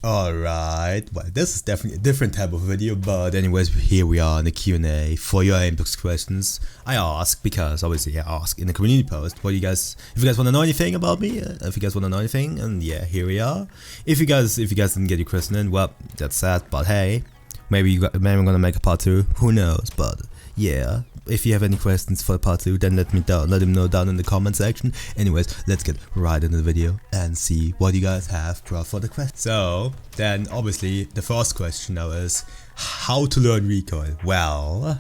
Alright, well this is definitely a different type of video, but anyways, here we are in the Q&A for your Aimblox questions. I ask because obviously I ask in the community post what you guys, if you guys want to know anything about me, if you guys want to know anything, and yeah, here we are. If you guys didn't get your question in, well, that's sad, but hey, maybe I'm gonna make a part 2, who knows, but yeah. If you have any questions for part 2, then let me know down in the comment section. Anyways, let's get right into the video and see what you guys have brought for the question. So, then obviously the first question now is how to learn recoil. Well,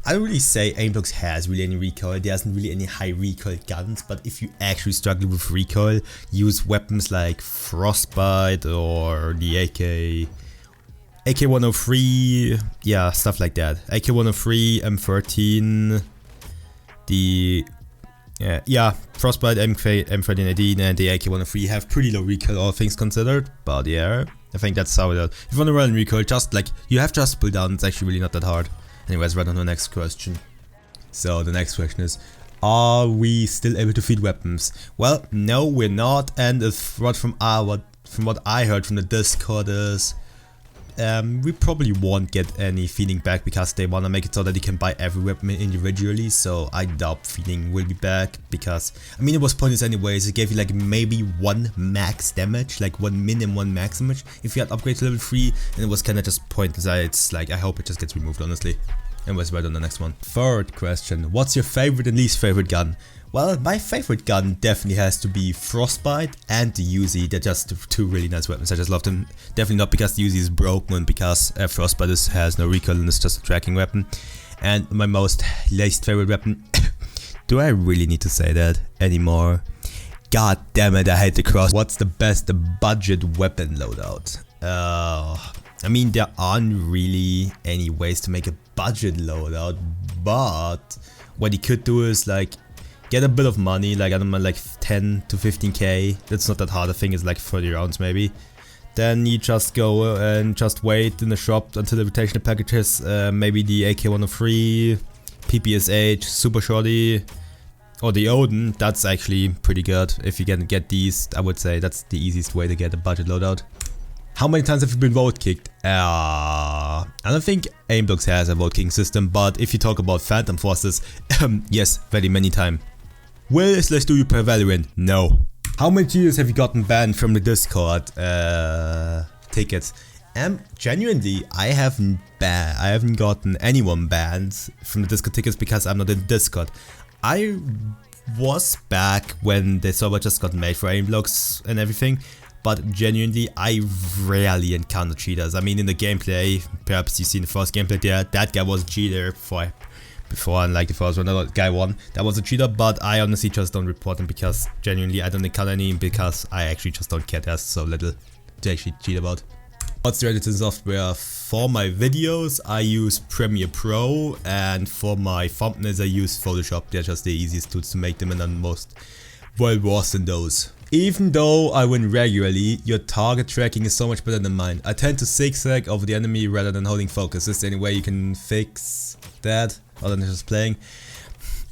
I don't really say Aimblox has really any recoil. There isn't really any high recoil guns, but if you actually struggle with recoil, use weapons like Frostbite or the AK-103, yeah, stuff like that. AK-103, M13, the Frostbite, M1318 and the AK-103 have pretty low recoil, all things considered, but yeah, I think that's how it is. If you want to run recoil, just like, you have just pull down, it's actually really not that hard. Anyways, right on to the next question. So the next question is, are we still able to feed weapons? Well, no, we're not, and from what I heard from the Discord is, we probably won't get any feeding back because they wanna make it so that you can buy every weapon individually, so I doubt feeding will be back because, I mean, it was pointless anyways. It gave you like maybe 1 max damage, like 1 min and 1 max damage if you had upgrade to level 3, and it was kinda just pointless. It's like, I hope it just gets removed, honestly. Anyways, right on the next one. Third question, what's your favorite and least favorite gun? Well, my favorite gun definitely has to be Frostbite and the Uzi. They're just two really nice weapons. I just love them. Definitely not because the Uzi is broken and because Frostbite has no recoil and it's just a tracking weapon. And my least favorite weapon, do I really need to say that anymore? God damn it, I hate the cross. What's the best budget weapon loadout? I mean, there aren't really any ways to make a budget loadout, but what you could do is like, get a bit of money, like I don't know, like 10 to 15k, that's not that hard, I think it's like 30 rounds maybe. Then you just go and just wait in the shop until the rotational packages, maybe the AK-103, PPSH, Super Shorty, or the Odin. That's actually pretty good. If you can get these, I would say that's the easiest way to get a budget loadout. How many times have you been vote kicked? I don't think Aimblox has a vote kicking system, but if you talk about Phantom Forces, yes, very many times. Will / do you play Valorant? No. How many cheaters have you gotten banned from the Discord tickets? Genuinely, I haven't gotten anyone banned from the Discord tickets because I'm not in Discord. I was back when the server just got made for Aimblox and everything, but genuinely, I rarely encounter cheaters. I mean, in the gameplay, perhaps you've seen the first gameplay there, that guy was a cheater before, unlike the first one, that guy won. That was a cheater, but I honestly just don't report him because genuinely I don't encounter any because I actually just don't care. There's so little to actually cheat about. What's the editing software? For my videos, I use Premiere Pro, and for my thumbnails, I use Photoshop. They're just the easiest tools to make them, and I'm most well versed in those. Even though I win regularly, your target tracking is so much better than mine. I tend to zigzag over the enemy rather than holding focus. Is there any way you can fix that other than just playing?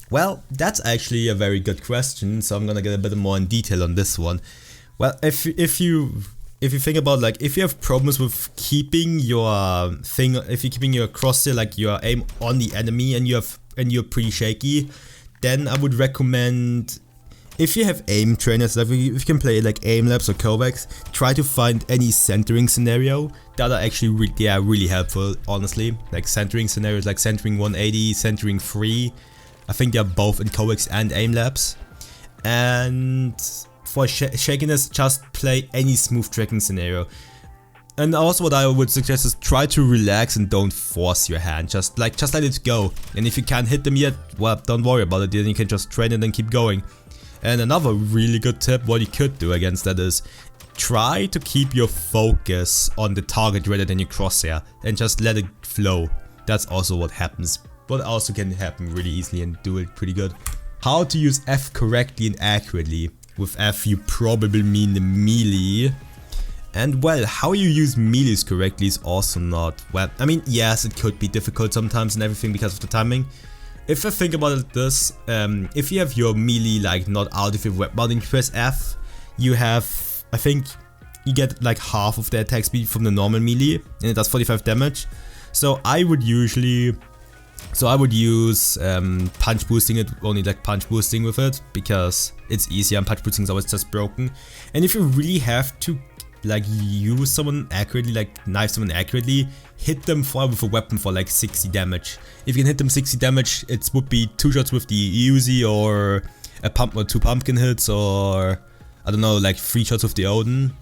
Well, that's actually a very good question, so I'm gonna get a bit more in detail on this one. Well, if you think about, like, if you have problems with keeping your keeping your crosshair, like your aim on the enemy, and you're pretty shaky, then I would recommend, if you have aim trainers, like if you can play like aim labs or Kovacs, try to find any centering scenario that are actually really helpful, honestly. Like centering scenarios like centering 180, centering 3. I think they're both in Kovacs and aim labs. And for shakiness, just play any smooth tracking scenario. And also what I would suggest is try to relax and don't force your hand, just let it go. And if you can't hit them yet, well, don't worry about it, then you can just train it and keep going. And another really good tip, what you could do against that is, try to keep your focus on the target rather than your crosshair, and just let it flow. That's also what happens, but also can happen really easily and do it pretty good. How to use F correctly and accurately. With F you probably mean the melee. And well, how you use melees correctly is also not, well, I mean, yes, it could be difficult sometimes and everything because of the timing. If I think about it this, if you have your melee like not out of your web mounting, press F, you have, I think, you get like half of the attack speed from the normal melee, and it does 45 damage. So I would use punch boosting it, only like punch boosting with it, because it's easier and punch boosting is always just broken. And if you really have to like use someone accurately, like knife someone accurately, hit them with a weapon for like 60 damage. If you can hit them 60 damage, it would be 2 shots with the Uzi, or a pump or 2 pumpkin hits, or I don't know, like 3 shots with the Odin.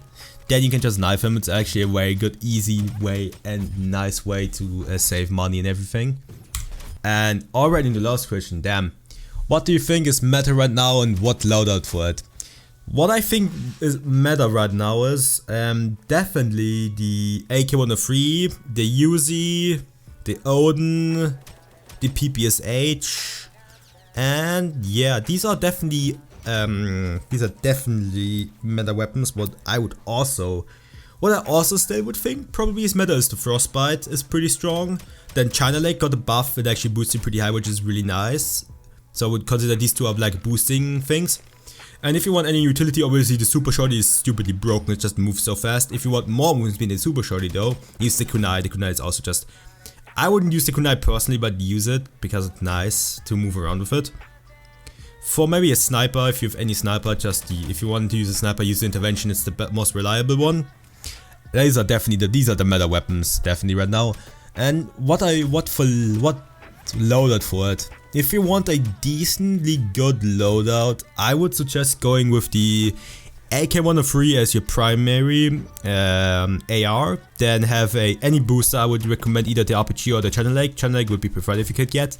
Then you can just knife him. It's actually a very good, easy way and nice way to save money and everything. And already in the last question, damn, what do you think is meta right now and what loadout for it? What I think is meta right now is definitely the AK-103, the Uzi, the Odin, the PPSH, and yeah, these are definitely meta weapons. What I also still would think probably is meta is the Frostbite is pretty strong. Then China Lake got a buff, it actually boosted pretty high, which is really nice. So I would consider these two are like boosting things. And if you want any utility, obviously the Super Shorty is stupidly broken, it just moves so fast. If you want more movement speed than the Super Shorty though, use the kunai. The kunai is also just, I wouldn't use the kunai personally, but use it because it's nice to move around with it. For maybe a sniper, if you have any sniper, if you want to use a sniper, use the intervention, it's the most reliable one. These are the meta weapons, definitely right now. And what loadout for it? If you want a decently good loadout, I would suggest going with the AK-103 as your primary AR. Then have any booster. I would recommend either the RPG or the Channel Lake. Channel Lake would be preferred if you could get.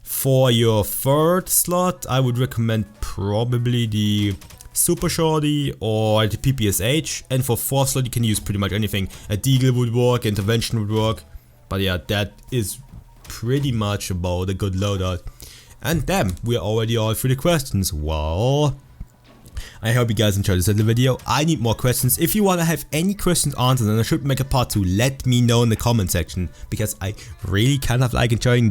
For your third slot, I would recommend probably the Super Shorty or the PPSH. And for fourth slot, you can use pretty much anything. A Deagle would work, intervention would work. But yeah, that is pretty much about a good loadout. And damn, we're already all through the questions. Well, I hope you guys enjoyed this little video. I need more questions. If you want to have any questions answered and I should make a part 2, let me know in the comment section, because I really kind of like enjoying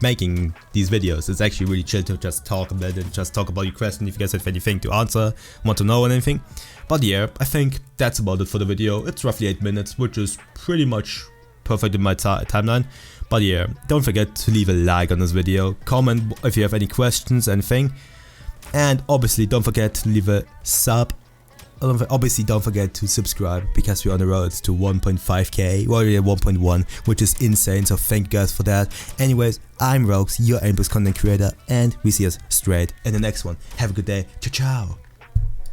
making these videos. It's actually really chill to just talk about it, just talk about your question if you guys have anything to answer, want to know anything. But yeah, I think that's about it for the video. It's roughly 8 minutes, which is pretty much perfect in my timeline. But yeah, don't forget to leave a like on this video, comment if you have any questions, anything, and obviously don't forget to leave a sub. Obviously don't forget to subscribe, because we're on the road to 1.5k, well yeah, 1.1, which is insane, so thank you guys for that. Anyways, I'm Rogues, your Aimblox content creator, and we see us straight in the next one. Have a good day, ciao ciao.